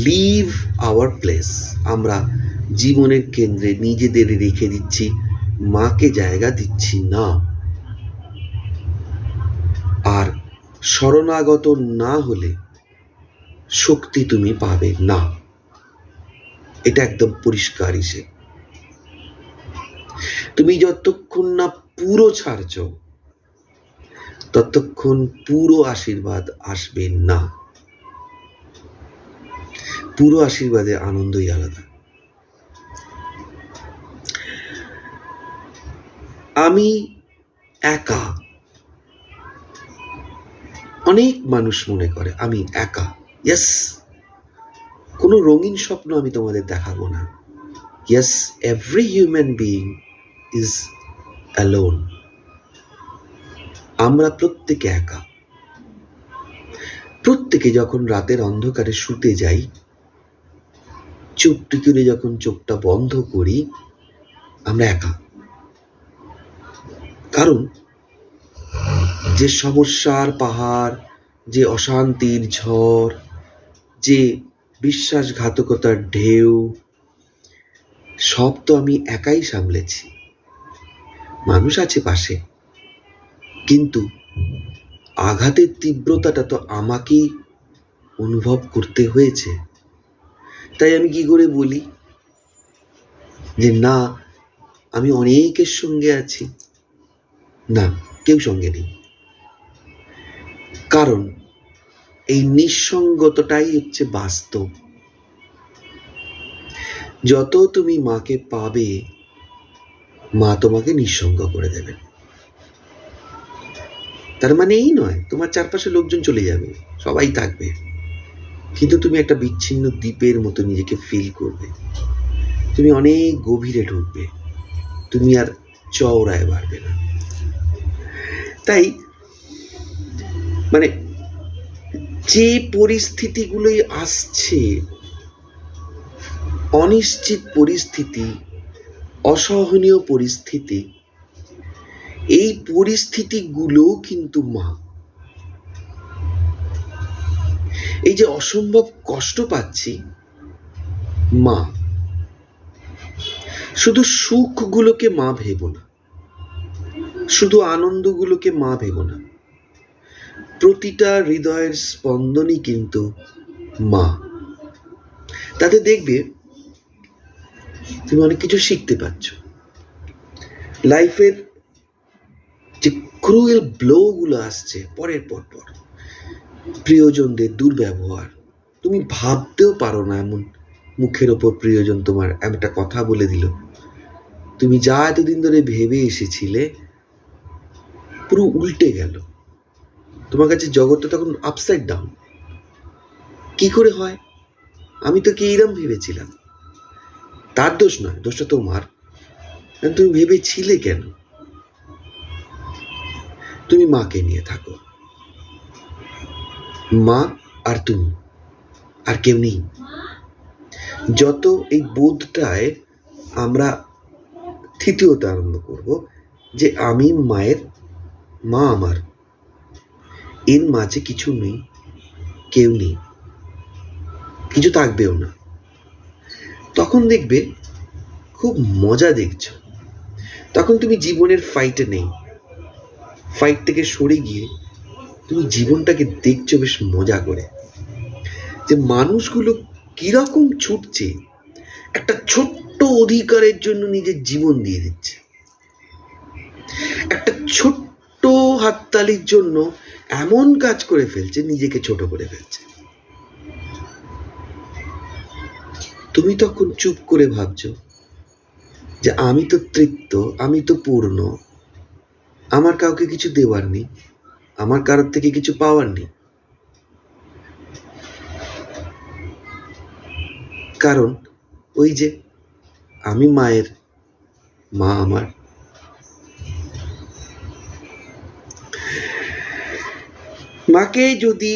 live our place. আমরা জীবনের কেন্দ্রে নিজেদের রেখে দিচ্ছি, মাকে জায়গা দিচ্ছি না। আর শরণাগত না হলে শক্তি তুমি পাবে না, এটা একদম পরিষ্কার হিসেবে। তুমি যতক্ষণ না পুরো ছাড়ছ, ততক্ষণ পুরো আশীর্বাদ আসবে না। পুরো আশীর্বাদের আনন্দই আলাদা। আমি একা, অনেক মানুষ মনে করে আমি একা। ইয়েস, কোনো রঙিন স্বপ্ন আমি তোমাদের দেখাবো না। Yes, every human being is alone. আমরা প্রত্যেকে একা। প্রত্যেকে যখন রাতের অন্ধকারে শুতে যাই, চুপটি করে যখন চোখটা বন্ধ করি, আমরা একা। কারণ যে সমস্যার পাহাড়, যে অশান্তির ঝড়, যে বিশ্বাসঘাতকতার ঢেউ, সব তো আমি একাই সামলেছি। মানুষ আছে পাশে, কিন্তু আঘাতের তীব্রতাটা তো আমাকেই অনুভব করতে হয়েছে। তাই আমি কি করে বলি যে না, আমি অনেকের সঙ্গে আছি? না, কেউ সঙ্গে নেই। কারণ এই নিঃসঙ্গতাটাই হচ্ছে বাস্তব। যত তুমি মাকে পাবে, মা তোমাকে নিঃসঙ্গ করে দেবে। তার মানে এই নয় তোমার চারপাশে লোকজন চলে যাবে, সবাই থাকবে, কিন্তু তুমি একটা বিচ্ছিন্ন দ্বীপের মতো নিজেকে ফিল করবে। তুমি অনেক গভীরে ঢুকবে, তুমি আর চওড়ায় বাড়বে না। তাই মানে যে পরিস্থিতিগুলোই আসছে, অনিশ্চিত পরিস্থিতি, অসহনীয় পরিস্থিতি, এই পরিস্থিতিগুলো কিন্তু মা। এই যে অসম্ভব কষ্ট পাচ্ছি, মা। শুধু সুখগুলোকে মা ভেবো না, শুধু আনন্দগুলোকে মা ভেবো না। প্রতিটা হৃদয়ের স্পন্দনই কিন্তু মা। তাতে দেখবে তুমি অনেক কিছু শিখতে পারছ। লাইফের যে ক্রুয়েল ব্লো গুলো আসছে পরের পর পর, প্রিয়জনদের দুর্ব্যবহার, তুমি ভাবতেও পারো না এমন মুখের ওপর প্রিয়জন তোমার একটা কথা বলে দিল, তুমি যা এতদিন ধরে ভেবে এসেছিলে পুরো উল্টে গেল। তোমার কাছে জগৎটা তখন আপসাইড ডাউন। কি করে হয়? আমি তো কি এইরকম ভেবেছিলাম। তার দোষ নয়, দোষটা তোমার। তুমি ভেবেছিলে কেন? তুমি মাকে নিয়ে থাকো, মা আর তুমি, আর কেউ নেই। যত এই বোধটায় আমরা থিতি হতে আরম্ভ করব যে আমি মায়ের, মা আমার, এর মাঝে কিছু নেই, কেউ নেই, কিছু থাকবেও না, তখন দেখবে খুব মজা দেখছো। তখন তুমি জীবনের ফাইটে নেই, ফাইট থেকে সরে গিয়ে তুমি জীবনটাকে দেখছো বেশ মজা করে, যে মানুষগুলো কিরকম ছুটছে একটা ছোট্ট অধিকারের জন্য নিজের জীবন দিয়ে দিচ্ছে, একটা ছোট্ট হাততালির জন্য এমন কাজ করে ফেলছে, নিজেকে ছোট করে ফেলছে। তুমি তখন চুপ করে ভাবছো যে আমি তো তৃপ্ত, আমি তো পূর্ণ, আমার কাউকে কিছু দেওয়ার নেই, আমার কারোর থেকে কিছু পাওয়ার নেই। কারণ ওই যে আমি মায়ের, মা আমার। মাকে যদি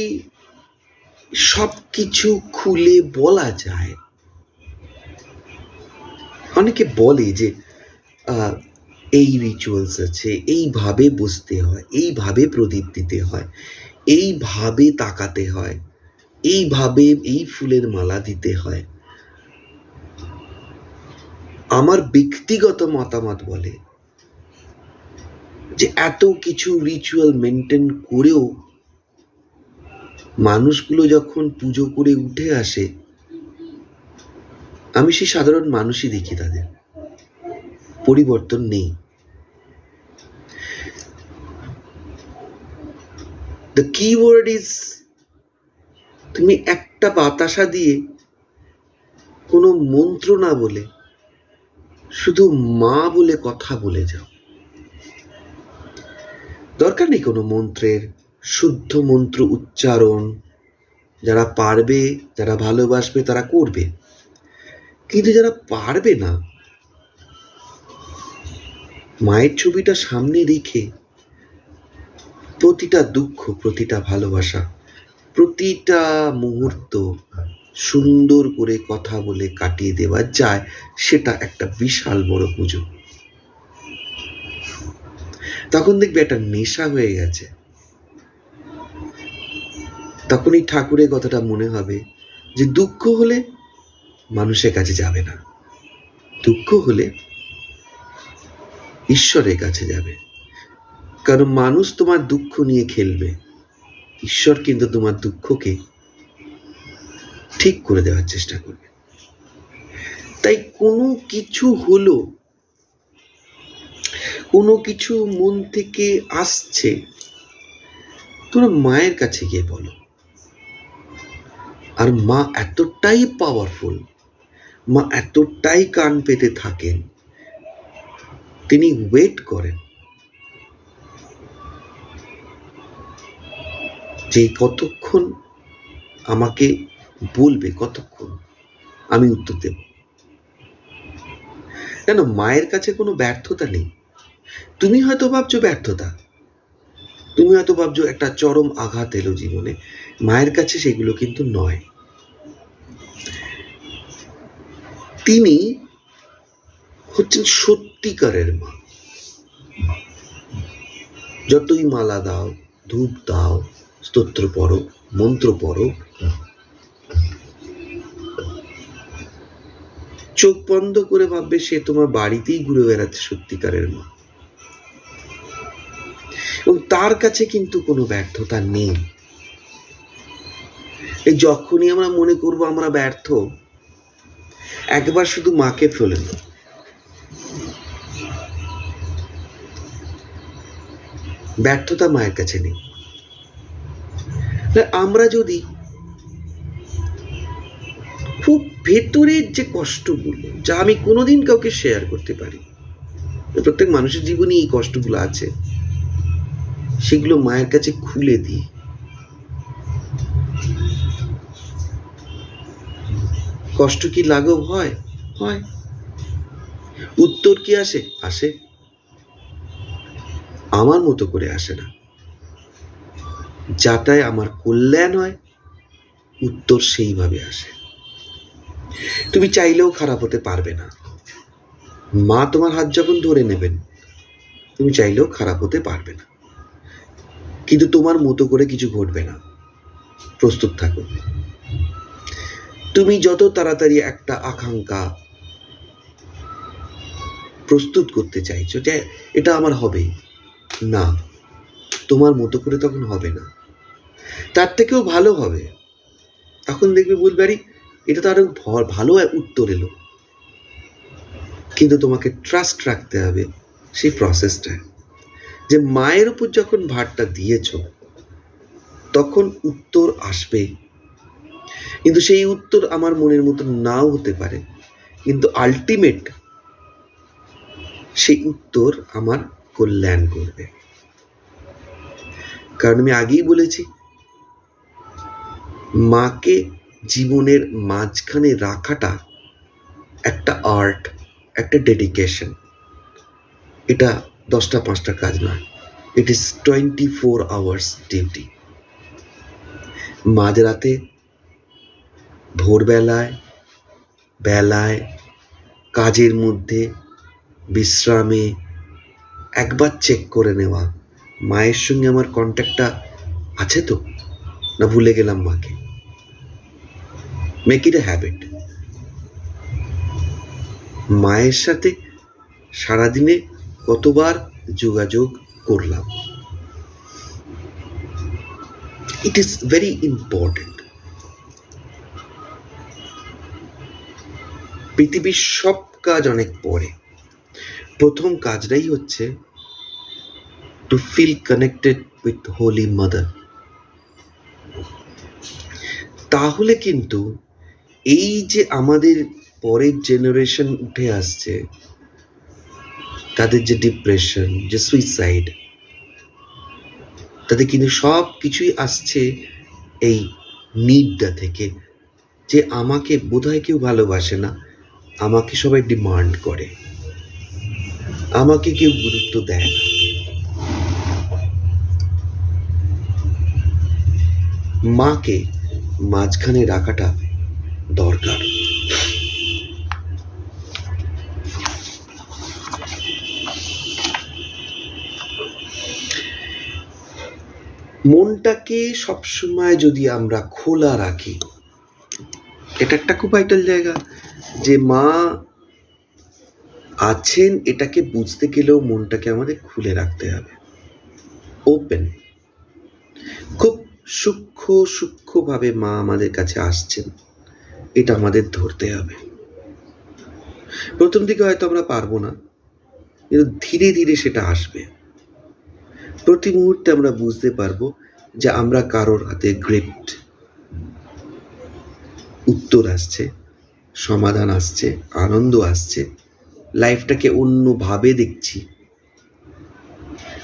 সবকিছু খুলে বলা যায়, অনেকে বলে যে এই রিচুয়ালস আছে, এইভাবে বসতে হয়, এইভাবে প্রদীপ দিতে হয়, এইভাবে তাকাতে হয়, এইভাবে এই ফুলের মালা দিতে হয়। আমার ব্যক্তিগত মতামত বলে যে এত কিছু রিচুয়াল মেনটেন করেও মানুষগুলো যখন পুজো করে উঠে আসে, আমি সেই সাধারণ মানুষই দেখি, তাদের পরিবর্তন নেই। দ্য কিওয়ার্ড ইজ, তুমি একটা বাতাসা দিয়ে, কোনো মন্ত্র না বলে, শুধু মা বলে কথা বলে যাও। দরকার নেই কোনো মন্ত্রের, শুদ্ধ মন্ত্র উচ্চারণ যারা পারবে, যারা ভালোবাসবে তারা করবে, কিন্তু যারা পারবে না, মায়ের ছবিটা সামনে রেখে প্রতিটা দুঃখ, প্রতিটা ভালোবাসা, প্রতিটা মুহূর্ত সুন্দর করে কথা বলে কাটিয়ে দেওয়া যায়, সেটা একটা বিশাল বড় পুজো। তখন দেখবে একটা নেশা হয়ে গেছে। তখন এই ঠাকুরের কথাটা মনে হবে যে দুঃখ হলে মানুষের কাছে যাবে না, দুঃখ হলে ঈশ্বরের কাছে যাবে। কারণ মানুষ তোমার দুঃখ নিয়ে খেলবে, ঈশ্বর কিন্তু তোমার দুঃখকে ঠিক করে দেওয়ার চেষ্টা করবে। তাই কোনো কিছু হলো, কোনো কিছু মন থেকে আসছে, তোমরা মায়ের কাছে গিয়ে বলো। আর মা এতটাই পাওয়ারফুল, মা এতটাই কান পেতে থাকেন, তিনি ওয়েট করেন যে কতক্ষণ আমাকে বলবে, কতক্ষণ আমি উত্তর দেব। কেন, মায়ের কাছে কোনো ব্যর্থতা নেই। তুমি হয়তো ভাবছো ব্যর্থতা, তুমি হয়তো ভাবছো একটা চরম আঘাত এলো জীবনে, মায়ের কাছে সেগুলো কিন্তু নয়। তিনি হচ্ছেন সত্যিকারের মা। যতই মালা দাও, ধূপ দাও, স্তোত্র পড়ো, মন্ত্র পড়ো, চোখ বন্ধ করে ভাববে সে তোমার বাড়িতেই ঘুরে বেড়াচ্ছে সত্যিকারের মা, এবং তার কাছে কিন্তু কোনো ব্যর্থতা নেই। এই যখনই আমরা মনে করবো আমরা ব্যর্থ, একবার শুধু মাকে ফেলে দাও, ব্যর্থতা মায়ের কাছে নেই। আমরা যদি খুব ভেতরের যে কষ্টগুলো, যা আমি কোনোদিন কাউকে শেয়ার করতে পারি, প্রত্যেক মানুষের জীবনে এই কষ্টগুলো আছে, সেগুলো মায়ের কাছে খুলে দিই, কষ্ট কি লাঘব হয়? হয়। উত্তর কি আসে? আসে। আমার মতো করে আসে না, যাটায় আমার কল্যাণ হয় উত্তর সেইভাবে আসে। তুমি চাইলেও খারাপ হতে পারবে না। মা তোমার হাত যখন ধরে নেবেন, তুমি চাইলেও খারাপ হতে পারবে না, কিন্তু তোমার মতো করে কিছু ঘটবে না। প্রস্তুত থাকো। তুমি যত তাড়াতাড়ি একটা আকাঙ্ক্ষা প্রস্তুত করতে চাইছো যে এটা আমার হবে, না, তোমার মতো করে তখন হবে না, তার থেকেও ভালো হবে। তখন দেখবে বলবে আরে এটা তো আরো ভালো উত্তর এলো। কিন্তু তোমাকে ট্রাস্ট রাখতে হবে সেই প্রসেসটায়, যে মায়ের উপর যখন ভারটা দিয়েছ তখন উত্তর আসবে। কিন্তু সেই উত্তর আমার মনের মতো নাও হতে পারে, কিন্তু আলটিমেট সেই উত্তর আমার কল্যাণ করবে। কারণ আমি আগেই বলেছি, মাকে জীবনের মাঝখানে রাখাটা একটা আর্ট, একটা ডেডিকেশন। এটা 10টা-5টা কাজ নয়, ইট ইজ 24 hours ডিউটি। মাঝরাতে, ভোরবেলায়, বেলায়, কাজের মধ্যে, বিশ্রামে একবার চেক করে নেওয়া মায়ের সঙ্গে আমার কন্ট্যাক্টটা আছে তো, না ভুলে গেলাম মাকে। Make it a habit. মায়ের সাথে সারাদিনে কতবার যোগাযোগ করলাম, ইট ইজ ভেরি ইম্পর্টেন্ট। পৃথিবীর সব কাজ অনেক পরে, প্রথম কাজটাই হচ্ছে to feel connected with holy mother. তাহলে কিন্তু এই যে আমাদের পরের জেনারেশন উঠে আসছে, তাদের যে ডিপ্রেশন, যে সুইসাইড, তাদের কিন্তু সব কিছুই আসছে এই নিডটা থেকে, যে আমাকে বোধহয় কেউ ভালোবাসে না, আমাকে সবাই ডিমান্ড করে, আমাকে কেউ গুরুত্ব দেয় না। মাকে মাঝখানে রাখাটা দরকার। মনটাকে সবসময় যদি আমরা খোলা রাখি, এটা একটা খুব ভাইটাল জায়গা, যে মা আছেন এটাকে বুঝতে গেলেও মনটাকে আমাদের খুলে রাখতে হবে, ওপেন। খুব সূক্ষ্মভাবে মা আমাদের কাছে আসছেন, এটা আমাদের ধরতে হবে। প্রথম দিকে হয়তো আমরা পারবো না, কিন্তু ধীরে ধীরে সেটা আসবে। প্রতি মুহূর্তে আমরা বুঝতে পারবো যে আমরা কারোর হাতে গ্রিপ্ট। উত্তর আসছে, সমাধান আসছে, আনন্দ আসছে, লাইফটাকে অন্যভাবে দেখছি।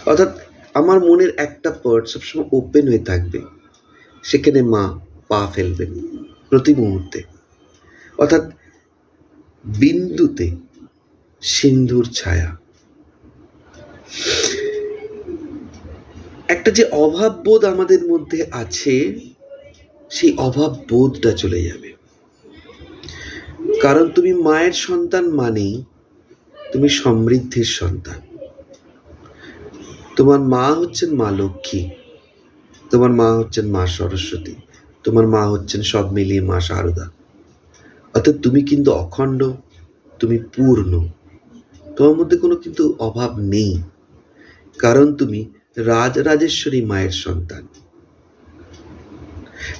অর্থাৎ আমার মনের একটা পার্ট সবসময় ওপেন হয়ে থাকবে, সেখানে মা পা ফেলবেন প্রতি মুহূর্তে। অর্থাৎ বিন্দুতে সিন্ধুর ছায়া। একটা যে অভাব বোধ আমাদের মধ্যে আছে, সেই অভাব বোধটা চলে যাবে। কারণ তুমি মায়ের সন্তান মানেই তুমি সমৃদ্ধির সন্তান। তোমার মা হচ্ছেন মা লক্ষ্মী, তোমার মা হচ্ছেন মা সরস্বতী, তোমার মা হচ্ছেন সব মিলিয়ে মা শারদা। অর্থাৎ তুমি কিন্তু অখণ্ড, তুমি পূর্ণ, তোমার মধ্যে কোনো কিন্তু অভাব নেই, কারণ তুমি রাজরাজেশ্বরী মায়ের সন্তান।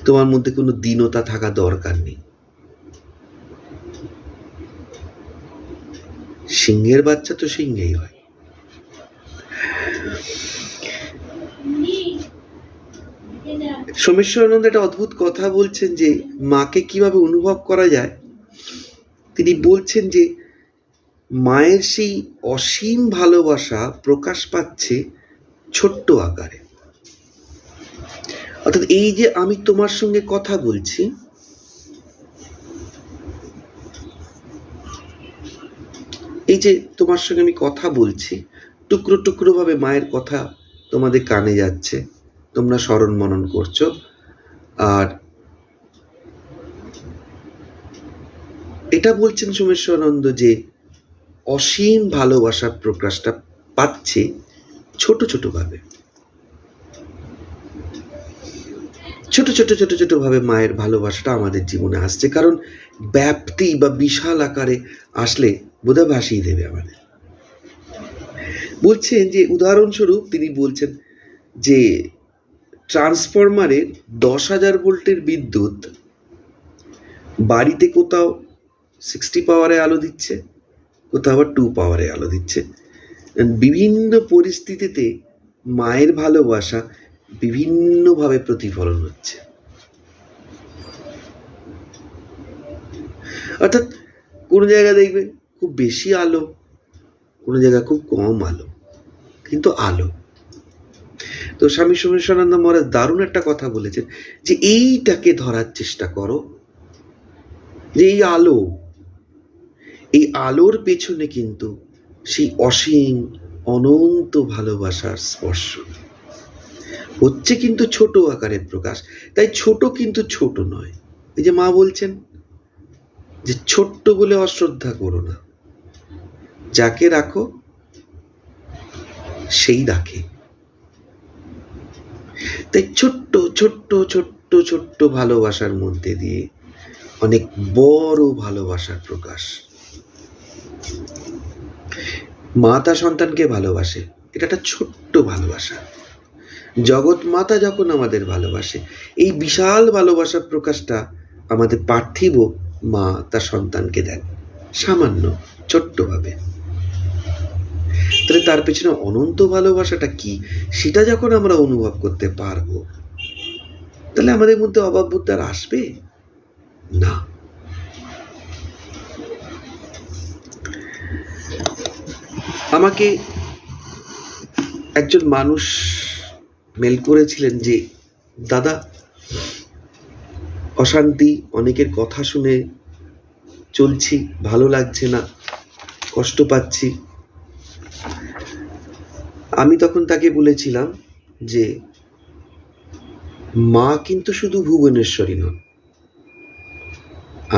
তোমার মধ্যে কোনো দীনতা থাকা দরকার নেই। সিংহের বাচ্চা তো সিংহেই হয়। সোমেশ্বরানন্দ একটা অদ্ভুত কথা বলছেন যে মাকে কিভাবে অনুভব করা যায়। তিনি বলছেন যে মায়ের সেই অসীম ভালোবাসা প্রকাশ পাচ্ছে ছোট্ট আকারে। অর্থাৎ এই যে আমি তোমার সঙ্গে কথা বলছি, এই যে তোমার সঙ্গে আমি কথা বলছি, টুকরো টুকরো ভাবে মায়ের কথা তোমাদের কানে যাচ্ছে, তোমরা স্মরণ মনন করছো, আর এটা বলছেন সোমেশ্বরানন্দ যে অসীম ভালোবাসার প্রকাশটা পাচ্ছে ছোট ছোট ভাবে, ছোট ছোট ছোট ছোট ভাবে মায়ের ভালোবাসাটা আমাদের জীবনে আসছে। কারণ ব্যাপ্তি বা বিশাল আকারে আসলে বোধহয় ভাসিয়ে দেবে আমাদের। বলছেন যে উদাহরণস্বরূপ তিনি বলছেন যে ট্রান্সফরমারের 10,000 ভোল্টের বিদ্যুৎ বাড়িতে কোথাও 60 পাওয়ারে আলো দিচ্ছে, কোথাও আবার 2 পাওয়ারে আলো দিচ্ছে। বিভিন্ন পরিস্থিতিতে মায়ের ভালোবাসা বিভিন্নভাবে প্রতিফলন হচ্ছে। অর্থাৎ কোনো জায়গায় দেখবে খুব বেশি আলো, কোনো জায়গায় খুব কম আলো, কিন্তু আলো। তো স্বামী সোমেশ্বরানন্দ মহারাজ দারুণ একটা কথা বলেছেন যে এইটাকে ধরার চেষ্টা করো, যে এই আলো, এই আলোর পেছনে কিন্তু সেই অসীম অনন্ত ভালোবাসার স্পর্শ হচ্ছে, কিন্তু ছোট আকারের প্রকাশ। তাই ছোট কিন্তু ছোট নয়। এই যে মা বলছেন যে ছোট্ট বলে অশ্রদ্ধা করো না, যাকে রাখো সেই রাখে। তাই ছোট্ট ছোট্ট ছোট্ট ছোট্ট ভালোবাসার মধ্যে দিয়ে অনেক বড় ভালোবাসার প্রকাশ। মা তার সন্তানকে ভালোবাসে, এটা একটা ছোট্ট ভালোবাসা। জগৎ মাতা যখন আমাদের ভালোবাসে, এই বিশাল ভালোবাসার প্রকাশটা আমাদের পার্থিব মা তার সন্তানকে দেন সামান্য ছোট্টভাবে। তাহলে তার পেছনে অনন্ত ভালোবাসাটা কি, সেটা যখন আমরা অনুভব করতে পারবো, তাহলে আমাদের মধ্যে অভাববোধ আর আসবে না। আমাকে একজন মানুষ মেল করেছিলেন যে দাদা, অশান্তি, অনেকের কথা শুনে চলছি, ভালো লাগছে না, কষ্ট পাচ্ছি। আমি তখন তাকে বলেছিলাম যে মা কিন্তু শুধু ভুবনেশ্বরী নন,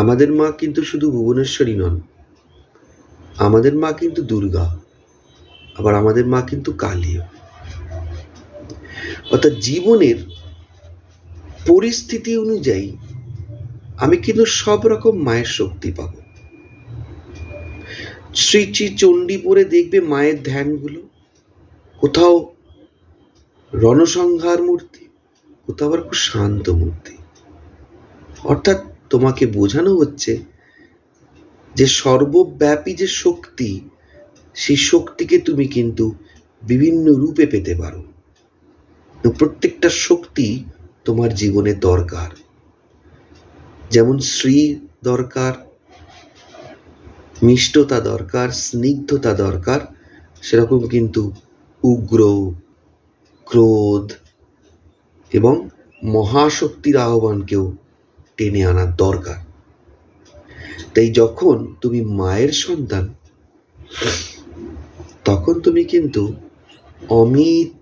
আমাদের মা কিন্তু শুধু ভুবনেশ্বরী নন, আমাদের মা কিন্তু দুর্গা, আবার আমাদের মা কিন্তু কালীও। অর্থাৎ জীবনের পরিস্থিতি অনুযায়ী আমি কিন্তু সব রকম মায়ের শক্তি পাবো। শ্রী শ্রী চণ্ডীপুরে দেখবে মায়ের ধ্যানগুলো, কোথাও রণসংহার মূর্তি, কোথাও আবার খুব শান্ত মূর্তি। অর্থাৎ তোমাকে বোঝানো হচ্ছে যে সর্বব্যাপী যে শক্তি, সেই শক্তিকে তুমি কিন্তু বিভিন্ন রূপে পেতে পারো। প্রত্যেকটা শক্তি তোমার জীবনে দরকার। যেমন শ্রী দরকার, মিষ্টতা দরকার, স্নিগ্ধতা দরকার, সেরকম কিন্তু উগ্র, ক্রোধ এবং মহাশক্তির আহ্বানকেও টেনে আনার দরকার। তাই যখন তুমি মায়ের সন্তান, তখন তুমি কিন্তু অমিত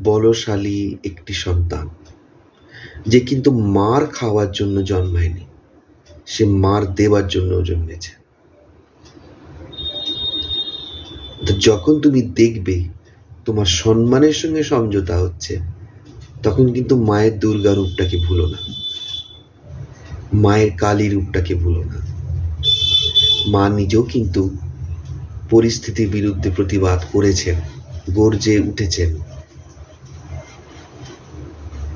বলশালী একটি সন্তান, যে কিন্তু মার খাওয়ার জন্য জন্মায়নি, সে মার দেওয়ার জন্য জন্মেছে। যখন তুমি দেখবে তোমার সম্মানের সঙ্গে সমঝোতা হচ্ছে, তখন কিন্তু মায়ের দুর্গা রূপটাকে ভুলো না, মায়ের কালী রূপটাকে ভুলো না। মা নিজেও কিন্তু পরিস্থিতির বিরুদ্ধে প্রতিবাদ করেছেন, গর্জে উঠেছেন।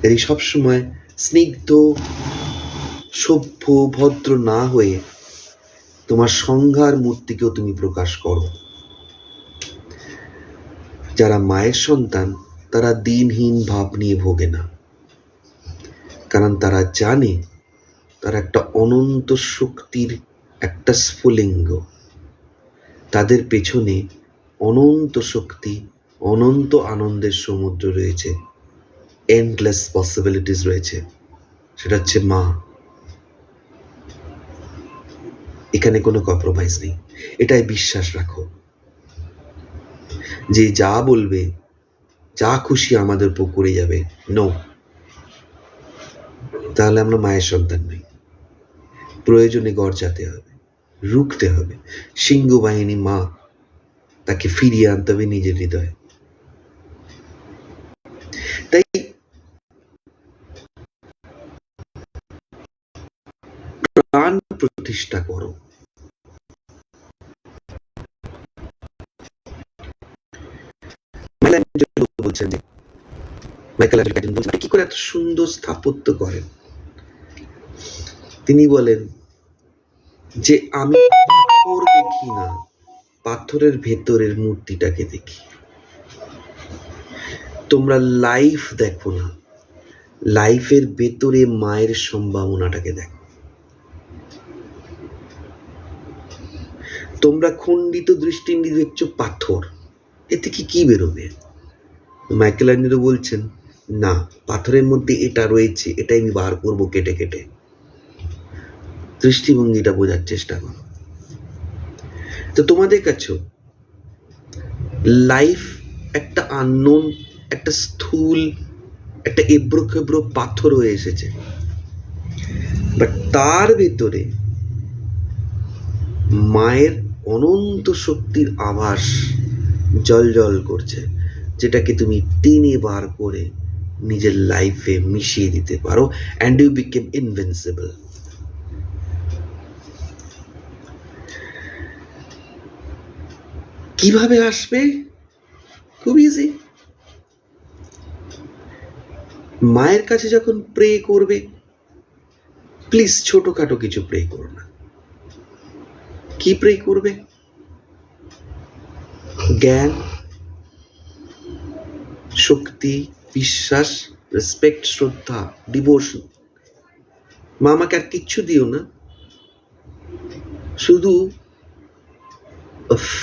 এই সবসময় স্নিগ্ধ, সভ্য, ভদ্র না হয়ে তোমার সংজ্ঞার মূর্তিকেও তুমি প্রকাশ করো। যারা মায়ের সন্তান, তারা দিনহীন ভাব নিয়ে ভোগে না, কারণ তারা জানে তারা একটা অনন্ত শক্তির একটা স্ফুলিঙ্গ। তাদের পেছনে অনন্ত শক্তি, অনন্ত আনন্দের সমুদ্র রয়েছে, এন্ডলেস পসিবিলিটিস রয়েছে। সেটা হচ্ছে মা। এখানে কোনো কম্প্রোমাইজ নেই, এটাই বিশ্বাস রাখো যে যা বলবে, যা খুশি আমাদের উপর করে যাবে, নো, তাহলে আমরা মায়ের সন্তান নই, প্রয়োজনে গড়জাতে হবে। রুখতে হবে। সিংহ বাহিনী মা, তাকে ফিরিয়ে আনতে হবে নিজের হৃদয়ে। তাই প্রাণ প্রতিষ্ঠা করো। বলছেন যে কি করে এত সুন্দর স্থাপত্য করেন? তিনি বলেন যে আমি পাথর দেখি না, পাথরের ভেতরের মূর্তিটাকে দেখি। তোমরা লাইফ দেখো না, লাইফের ভেতরে মায়ের সম্ভাবনাটাকে দেখো। তোমরা খণ্ডিত দৃষ্টি নিয়ে দেখছো পাথর, এতে কি বেরোবে? মাইকেল অ্যাঞ্জেলো বলছেন না, পাথরের মধ্যে এটা রয়েছে, এটাই আমি বার করবো কেটে কেটে। দৃষ্টিভঙ্গিটা বোঝার চেষ্টা করো। তো তোমাদের কাছেও লাইফ একটা আননোন, একটা স্থূল, একটা এবড়ো খেবড়ো পাথর হয়ে এসেছে, বাট তার ভেতরে মায়ের অনন্ত শক্তির আভাস জল করছে, যেটাকে তুমি টেনে বার করে নিজের লাইফে মিশিয়ে দিতে পারো, অ্যান্ড ইউ বিকেম ইনভিনসিবল। কিভাবে আসবে? খুব ইজি। মায়ের কাছে যখন প্রে করবে, প্লিজ ছোটখাটো কিছু প্রে করো না। কি প্রে করবে? জ্ঞান, শক্তি, বিশ্বাস, রেসপেক্ট, শ্রদ্ধা, ডিভোশন। মা আমাকে আর কিচ্ছু দিও না, শুধু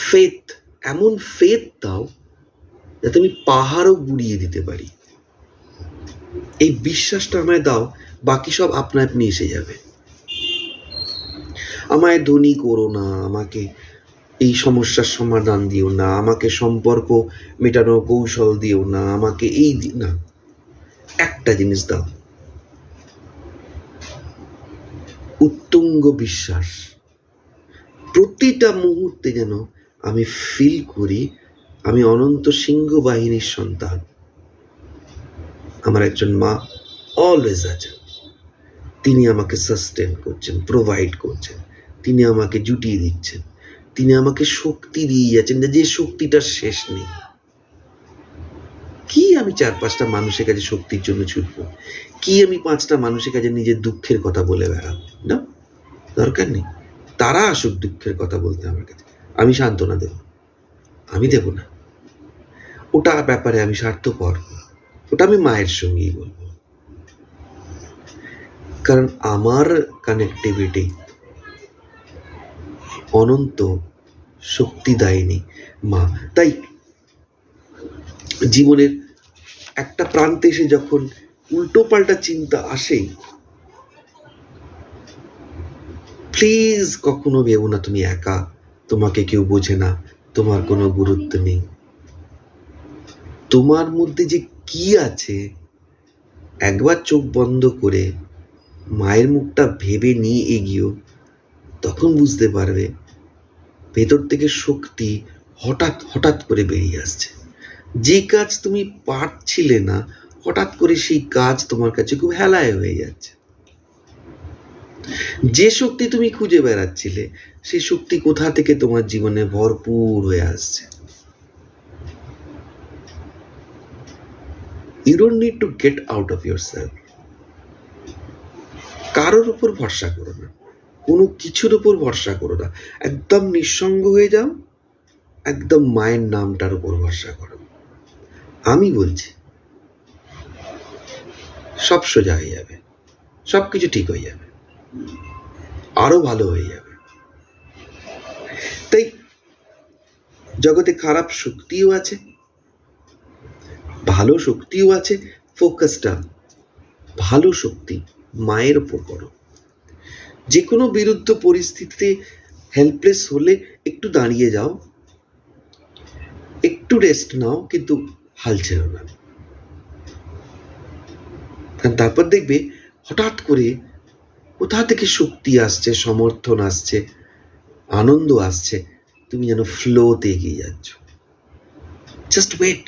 ফেথ, এমন ফেথ দাও যাতে আমি পাহাড়ও গুড়িয়ে দিতে পারি। এই বিশ্বাসটা আমায় দাও, বাকি সব আপনা আপনি এসে যাবে। আমায় ধনী করো না, আমাকে এই সমস্যার সমাধান দিও না, আমাকে সম্পর্ক মেটানোর কৌশল দিও না, আমাকে এই না, একটা জিনিস দাও, উত্তুঙ্গ বিশ্বাস। প্রতিটা মুহূর্তে যেন আমি ফিল করি আমি অনন্ত সিংহ বাহিনীর সন্তান। আমার একজন মা অলওয়েজ আছেন, তিনি আমাকে সাস্টেন করছেন, প্রোভাইড করছেন, তিনি আমাকে জুটিয়ে দিচ্ছেন, তিনি আমাকে শক্তি দিয়ে যাচ্ছেন, যে শক্তিটার শেষ নেই। কি আমি 4-5টা মানুষের কাছে শক্তির জন্য ছুটবো? কি আমি 5টা মানুষের কাছে নিজের দুঃখের কথা বলে বেড়াবো? না, দরকার নেই। তারা আসুক দুঃখের কথা বলতে আমার কাছে, আমি সান্ত্বনা দেব, আমি দেব না। ওটা ব্যাপারে আমি স্বার্থপর, ওটা আমি মায়ের সঙ্গেই বলবো, কারণ আমার কানেক্টিভিটি অনন্ত শক্তিদায়িনী মা। তাই জীবনের একটা প্রান্তে এসে যখন উল্টো পাল্টা চিন্তা আসে, প্লিজ কখনো ভেবো না তুমি একা, তোমাকে কেউ বোঝে না, তোমার কোনো গুরুত্ব নেই। তোমার মধ্যে যে কি আছে, একবার চোখ বন্ধ করে মায়ের মুখটা ভেবে নিয়ে এগিয়েও, তখন বুঝতে পারবে ভেতর থেকে শক্তি হঠাৎ হঠাৎ করে বেরিয়ে আসছে। যে কাজ তুমি পারছিলে না, হঠাৎ করে সেই কাজ তোমার কাছে খুব হেলায় হয়ে যাচ্ছে। যে শক্তি তুমি খুঁজে বেড়াচ্ছিলে, সেই শক্তি কোথা থেকে তোমার জীবনে ভরপুর হয়ে আসছে। You don't need to get out of yourself. কারোর উপর ভরসা করো না, কোনো কিছুর উপর ভরসা করো না, একদম নিঃসঙ্গ হয়ে যাও, একদম মায়ের নামটার উপর ভরসা করো। আমি বলছি সব সোজা হয়ে যাবে, সবকিছু ঠিক হয়ে যাবে, আরো ভালো হয়ে যাবে। তাই জগতে খারাপ শক্তিও আছে, ভালো শক্তিও আছে। ফোকাসটা ভালো শক্তি মায়ের ওপর করো। যে কোনো বিরুদ্ধ পরিস্থিতিতে হেল্পলেস হলে একটু দাঁড়িয়ে যাও, একটু রেস্ট নাও, কিন্তু হাল ছেড়ো না। কারণ তারপর দেখবে হঠাৎ করে কোথা থেকে শক্তি আসছে, সমর্থন আসছে, আনন্দ আসছে, তুমি যেন ফ্লোতে এগিয়ে যাচ্ছ। জাস্ট ওয়েট,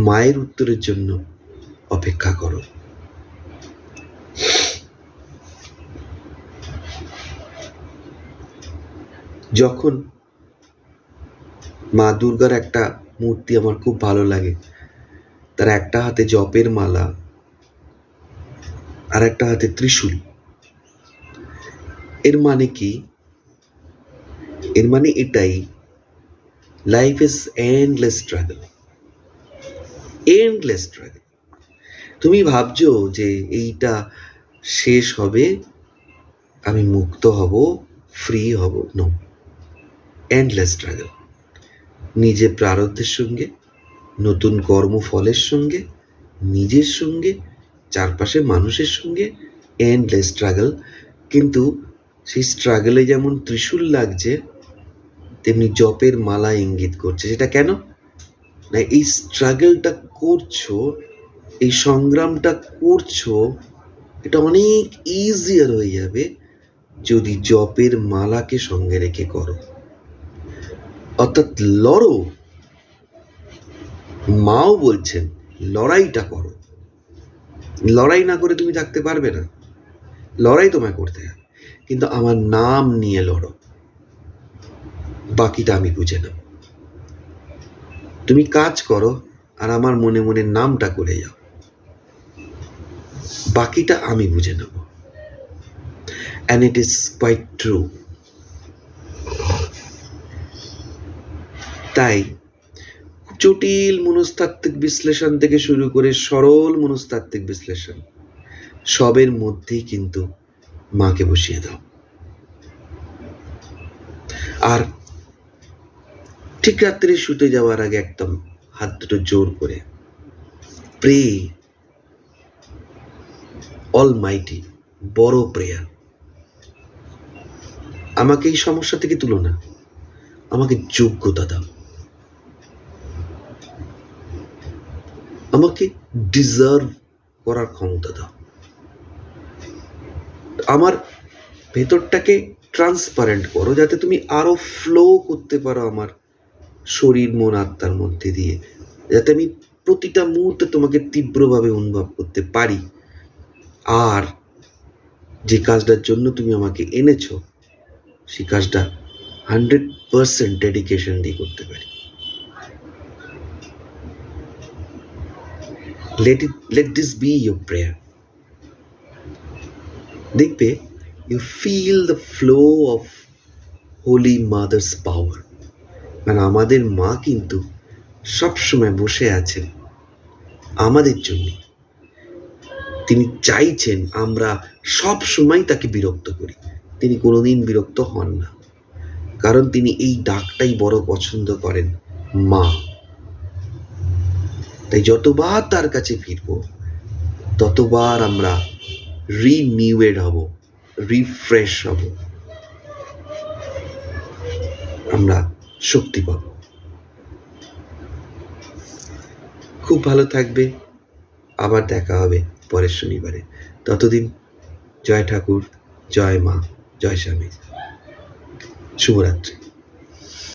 মায়ের উত্তরের জন্য অপেক্ষা করো। যখন মা দুর্গার একটা মূর্তি আমার খুব ভালো লাগে, তার একটা হাতে জপের মালা আর একটা হাতে ত্রিশূল। এর মানে কি? এর মানে এটাই, life is endless struggle, endless struggle. তুমি ভাবছো যে এইটা শেষ হবে, আমি মুক্ত হব, ফ্রি হব? No, endless struggle. নিজের প্রারব্ধের সঙ্গে, নতুন কর্মফলের সঙ্গে, নিজের সঙ্গে, চারপাশের মানুষের সঙ্গে এন্ডলেস স্ট্রাগল। কিন্তু সেই স্ট্রাগলে যেমন ত্রিশূল লাগছে, তেমনি জপের মালা ইঙ্গিত করছে। সেটা কেন? না, এই স্ট্রাগলটা করছো, এই সংগ্রামটা করছো, এটা অনেক ইজিয়ার হয়ে যাবে যদি জপের মালাকে সঙ্গে রেখে করো। অর্থাৎ লড়ো। মাও বলছেন লড়াইটা করো। লড়াই না করে তুমি থাকতে পারবে না, লড়াই তোমায় করতে হবে, কিন্তু আমার নাম নিয়ে লড়ো, বাকিটা আমি বুঝে নেব। তুমি কাজ করো আর আমার মনে মনে নামটা করে যাও, বাকিটা আমি বুঝে নেব। And it is quite true. তাই জটিল মনস্তাত্ত্বিক বিশ্লেষণ থেকে শুরু করে সরল মনস্তাত্ত্বিক বিশ্লেষণ, সবের মধ্যেই কিন্তু মাকে বসিয়ে দাও। আর ঠিক রাত্রে শুতে যাওয়ার আগে একদম হাত দুটো জোর করে প্রে অলমাইটি, বড় প্রেয়ার, আমাকে এই সমস্যা থেকে তুলো না, আমাকে যোগ্যতা দাও, আমাকে ডিজার্ভ করার ক্ষমতা দাও, আমার ভেতরটাকে ট্রান্সপারেন্ট করো, যাতে তুমি আরো ফ্লো করতে পারো আমার শরীর, মন, আত্মার মধ্যে দিয়ে, যাতে আমি প্রতিটা মুহূর্তে তোমাকে তীব্রভাবে অনুভব করতে পারি, আর যে কাজটার জন্য তুমি আমাকে এনেছো সেই কাজটা 100% ডেডিকেশন দিয়ে করতে পারি। let this be your prayer. দেখবে you feel the flow of holy mother's power। কারণ আমাদের মা কিন্তু সবসময় বসে আছেন আমাদের জন্য। তিনি চাইছেন আমরা সব সময় তাকে বিরক্ত করি, তিনি কোনোদিন বিরক্ত হন না, কারণ তিনি এই ডাকটাই বড় পছন্দ করেন, মা। তাই যতবার তার কাছে ফিরবো, ততবার আমরা রিনিউয়েড হব, রিফ্রেশ হব, আমরা শক্তি পাব। খুব ভালো থাকবে, আবার দেখা হবে পরের শনিবারে। ততদিন জয় ঠাকুর, জয় মা, জয় স্বামী, শুভরাত্রি।